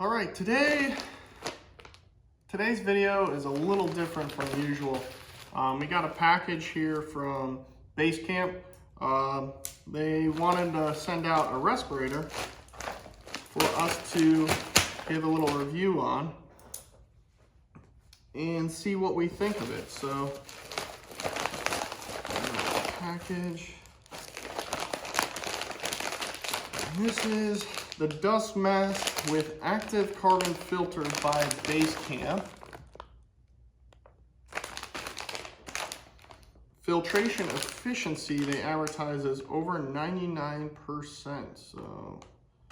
All right, today's video is a little different from usual. We got a package here from Basecamp. They wanted to send out a respirator for us to give a little review on and see what we think of it. So, package. And this is the dust mask with active carbon filter by Basecamp. Filtration efficiency, they advertise as over 99%. So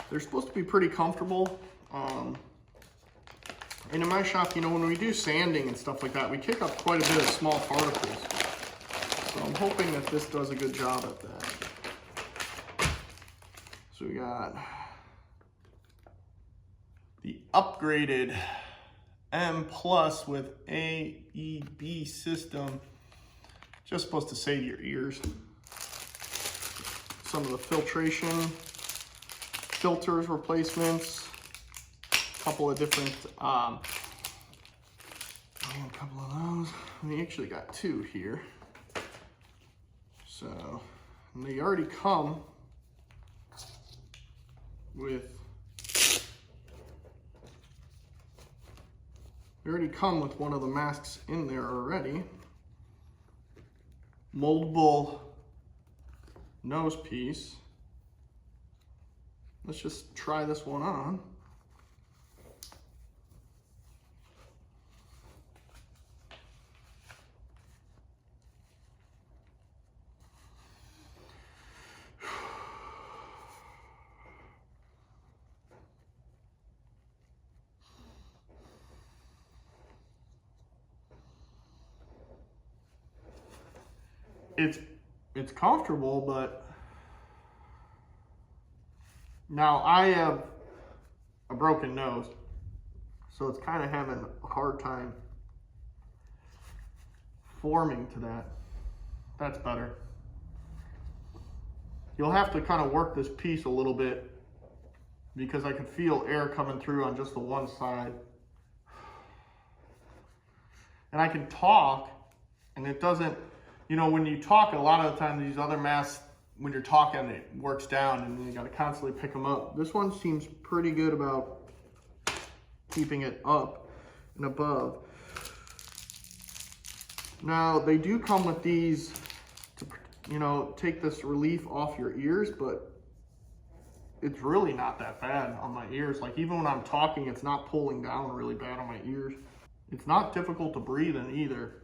they're supposed to be pretty comfortable. And in my shop, you know, when we do sanding and stuff like that, we kick up quite a bit of small particles. So I'm hoping that this does a good job at that. So we got the upgraded M Plus with AEB system. Just supposed to save your ears. Some of the filtration, filters replacements, a couple of different, a couple of those. We actually got two here. So, and they already come with, one of the masks in there already. Moldable nose piece. Let's just try this one on. It's comfortable, but now I have a broken nose, so it's kind of having a hard time forming to that. That's better. You'll have to kind of work this piece a little bit because I can feel air coming through on just the one side. And I can talk, and it doesn't, you know, when you talk, a lot of the time these other masks, when you're talking, it works down and you got to constantly pick them up. This one seems pretty good about keeping it up and above. Now, they do come with these to, you know, take this relief off your ears, but it's really not that bad on my ears. Like, even when I'm talking, it's not pulling down really bad on my ears. It's not difficult to breathe in either.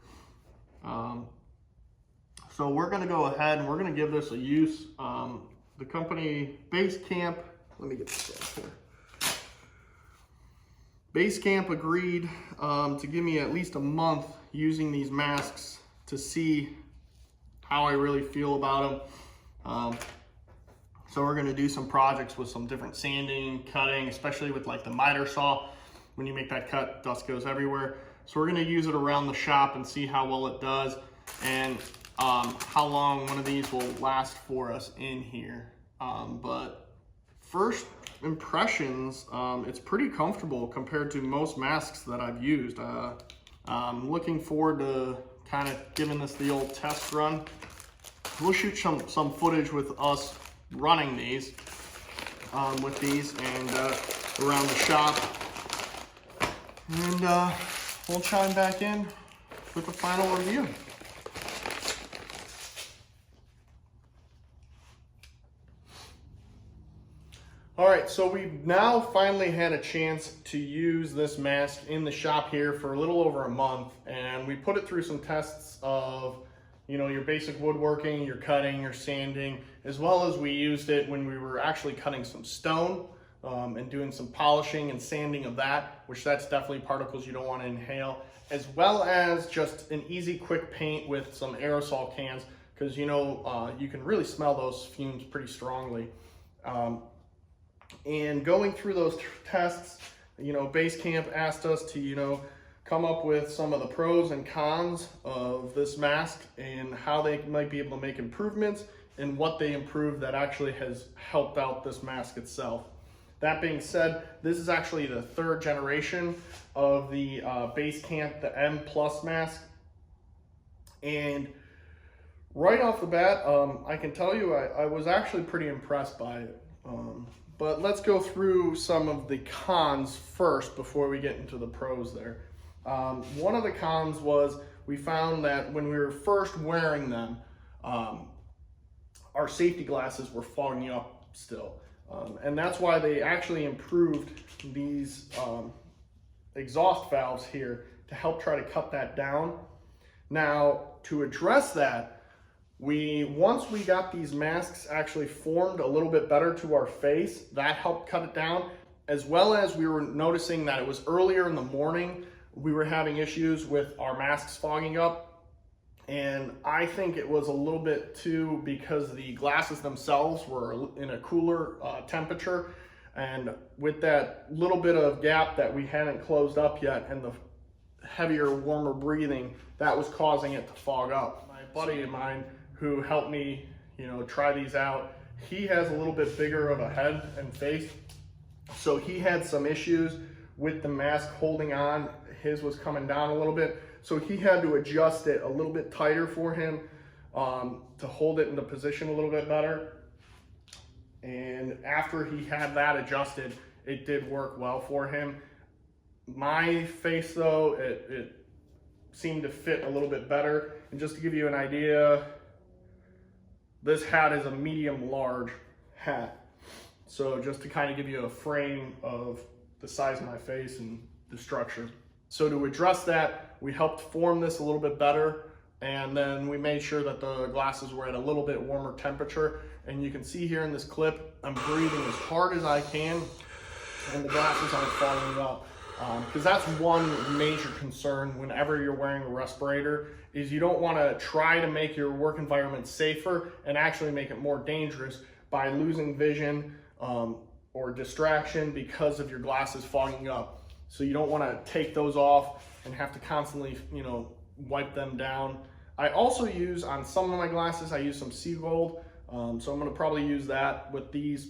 So we're going to go ahead and we're going to give this a use. The company Basecamp, let me get this off here. Basecamp agreed to give me at least a month using these masks to see how I really feel about them. So we're going to do some projects with some different sanding, cutting, especially with like the miter saw. When you make that cut, dust goes everywhere. So we're going to use it around the shop and see how well it does, and how long one of these will last for us in here. But first impressions, it's pretty comfortable compared to most masks that I've used. I'm looking forward to kind of giving this the old test run. We'll shoot some footage with us running these, with these and around the shop. And we'll chime back in with the final review. All right, so we've now finally had a chance to use this mask in the shop here for a little over a month, and we put it through some tests of, you know, your basic woodworking, your cutting, your sanding, as well as we used it when we were actually cutting some stone and doing some polishing and sanding of that, which that's definitely particles you don't want to inhale, as well as just an easy quick paint with some aerosol cans, because you know you can really smell those fumes pretty strongly. And going through those tests, you know, Basecamp asked us to, you know, come up with some of the pros and cons of this mask and how they might be able to make improvements and what they improved that actually has helped out this mask itself. That being said, this is actually the 3rd generation of the Basecamp, the M Plus mask. And right off the bat, I can tell you I was actually pretty impressed by it. But let's go through some of the cons first before we get into the pros there. One of the cons was we found that when we were first wearing them, our safety glasses were fogging up still. And that's why they actually improved these exhaust valves here to help try to cut that down. Now, to address that, once we got these masks actually formed a little bit better to our face, that helped cut it down, as well as we were noticing that it was earlier in the morning, we were having issues with our masks fogging up. And I think it was a little bit too because the glasses themselves were in a cooler temperature. And with that little bit of gap that we hadn't closed up yet and the heavier, warmer breathing, that was causing it to fog up. My buddy of mine who helped me, try these out, he has a little bit bigger of a head and face. So he had some issues with the mask holding on. His was coming down a little bit. So he had to adjust it a little bit tighter for him to hold it in the position a little bit better. And after he had that adjusted, it did work well for him. My face though, it seemed to fit a little bit better. And just to give you an idea, this hat is a medium large hat. So just to kind of give you a frame of the size of my face and the structure. So to address that, we helped form this a little bit better, and then we made sure that the glasses were at a little bit warmer temperature. And you can see here in this clip, I'm breathing as hard as I can, and the glasses aren't fogging up. Because that's one major concern whenever you're wearing a respirator, is you don't want to try to make your work environment safer and actually make it more dangerous by losing vision or distraction because of your glasses fogging up. So you don't want to take those off and have to constantly, wipe them down. I also use, on some of my glasses, I use some SCUBA. So I'm going to probably use that with these.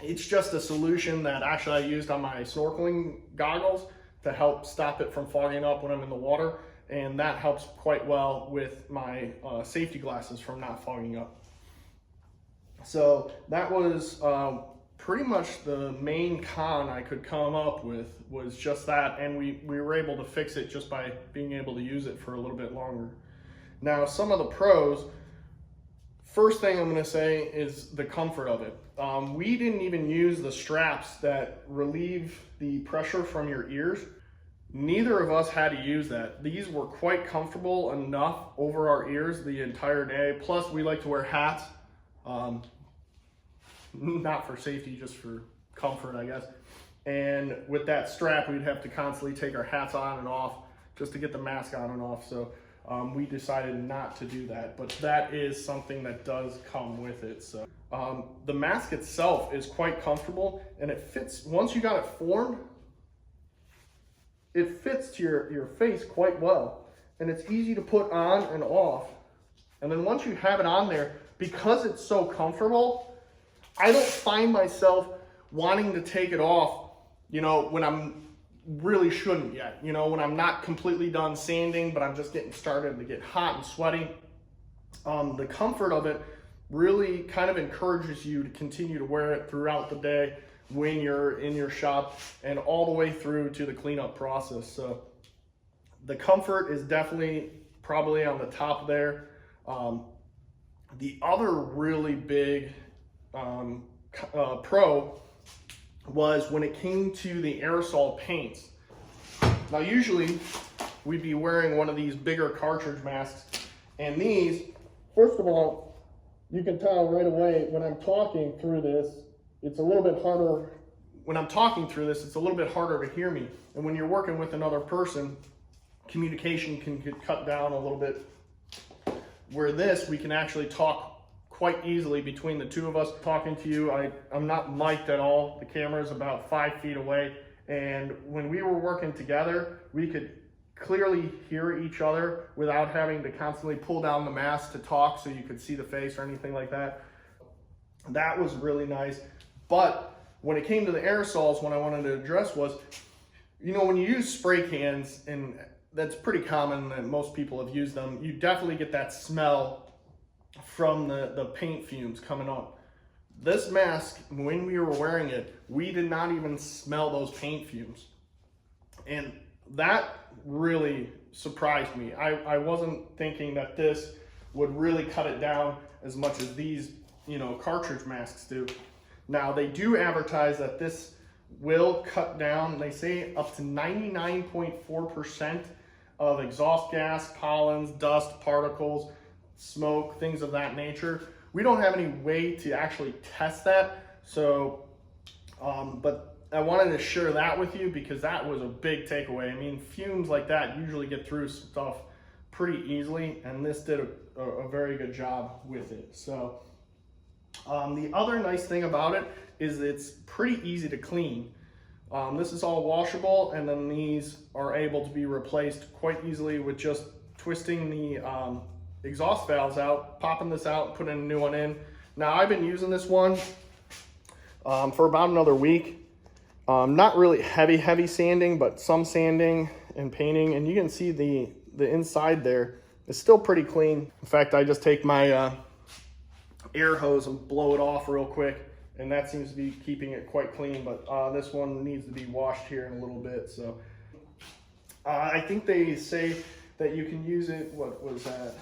It's just a solution that actually I used on my snorkeling goggles to help stop it from fogging up when I'm in the water. And that helps quite well with my safety glasses from not fogging up. So that was pretty much the main con I could come up with, was just that. And we were able to fix it just by being able to use it for a little bit longer. Now, some of the pros, first thing I'm going to say is the comfort of it. We didn't even use the straps that relieve the pressure from your ears. Neither of us had to use that. These were quite comfortable enough over our ears the entire day. Plus, we like to wear hats. Not for safety, just for comfort, I guess. And with that strap, we'd have to constantly take our hats on and off just to get the mask on and off. So we decided not to do that, but that is something that does come with it. So the mask itself is quite comfortable, and it fits. Once you got it formed, it fits to your face quite well, and it's easy to put on and off. And then once you have it on there, because it's so comfortable, I don't find myself wanting to take it off, when I'm really shouldn't yet. When I'm not completely done sanding, but I'm just getting started to get hot and sweaty. The comfort of it really kind of encourages you to continue to wear it throughout the day when you're in your shop and all the way through to the cleanup process. So the comfort is definitely probably on the top there. The other really big pro was when it came to the aerosol paints. Now usually we'd be wearing one of these bigger cartridge masks, and these, first of all, you can tell right away when I'm talking through this, it's a little bit harder. When I'm talking through this, it's a little bit harder to hear me. And when you're working with another person, communication can get cut down a little bit. Where this, we can actually talk quite easily between the two of us. Talking to you, I'm not mic'd at all. The camera is about 5 feet away. And when we were working together, we could clearly hear each other without having to constantly pull down the mask to talk so you could see the face or anything like that. That was really nice. But when it came to the aerosols, what I wanted to address was, you know, when you use spray cans, and that's pretty common and most people have used them, you definitely get that smell from the paint fumes coming up. This mask, when we were wearing it, we did not even smell those paint fumes. And that really surprised me. I wasn't thinking that this would really cut it down as much as these, you know, cartridge masks do. Now, they do advertise that this will cut down, they say up to 99.4% of exhaust gas, pollens, dust, particles, smoke, things of that nature. We don't have any way to actually test that, so, but I wanted to share that with you because that was a big takeaway. I mean, fumes like that usually get through stuff pretty easily, and this did a very good job with it. So the other nice thing about it is it's pretty easy to clean. This is all washable, and then these are able to be replaced quite easily with just twisting the exhaust valves out, popping this out, putting a new one in. Now, I've been using this one for about another week. Not really heavy sanding, but some sanding and painting, and you can see the inside there is still pretty clean. In fact, I just take my air hose and blow it off real quick, and that seems to be keeping it quite clean, but this one needs to be washed here in a little bit. So I think they say that you can use it, what was that?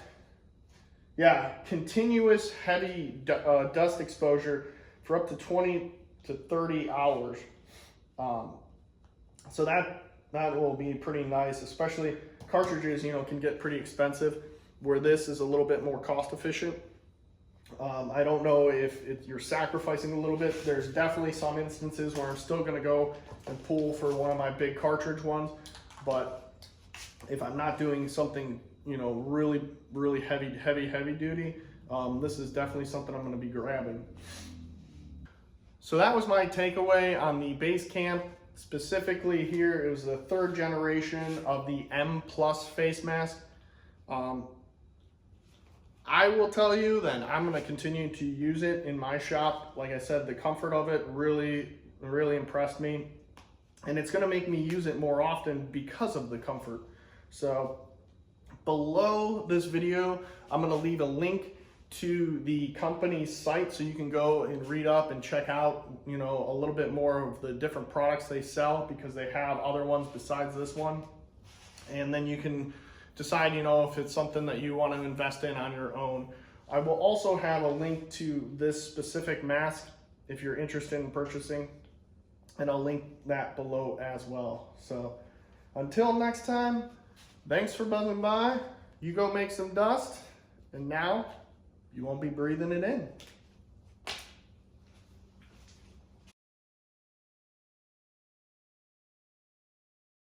Yeah, continuous heavy dust exposure for up to 20 to 30 hours. So that will be pretty nice, especially cartridges, you know, can get pretty expensive, where this is a little bit more cost efficient. I don't know if you're sacrificing a little bit. There's definitely some instances where I'm still going to go and pull for one of my big cartridge ones, but if I'm not doing something, you know, really heavy duty, this is definitely something I'm going to be grabbing. So that was my takeaway on the base camp. Specifically here, it was the 3rd generation of the M Plus face mask. I will tell you that I'm going to continue to use it in my shop. Like I said, the comfort of it really impressed me, and it's going to make me use it more often because of the comfort. So below this video, I'm going to leave a link to the company's site so you can go and read up and check out, you know, a little bit more of the different products they sell, because they have other ones besides this one. And then you can decide, you know, if it's something that you want to invest in on your own. I will also have a link to this specific mask if you're interested in purchasing, and I'll link that below as well. So until next time, thanks for buzzing by. You go make some dust, and now you won't be breathing it in.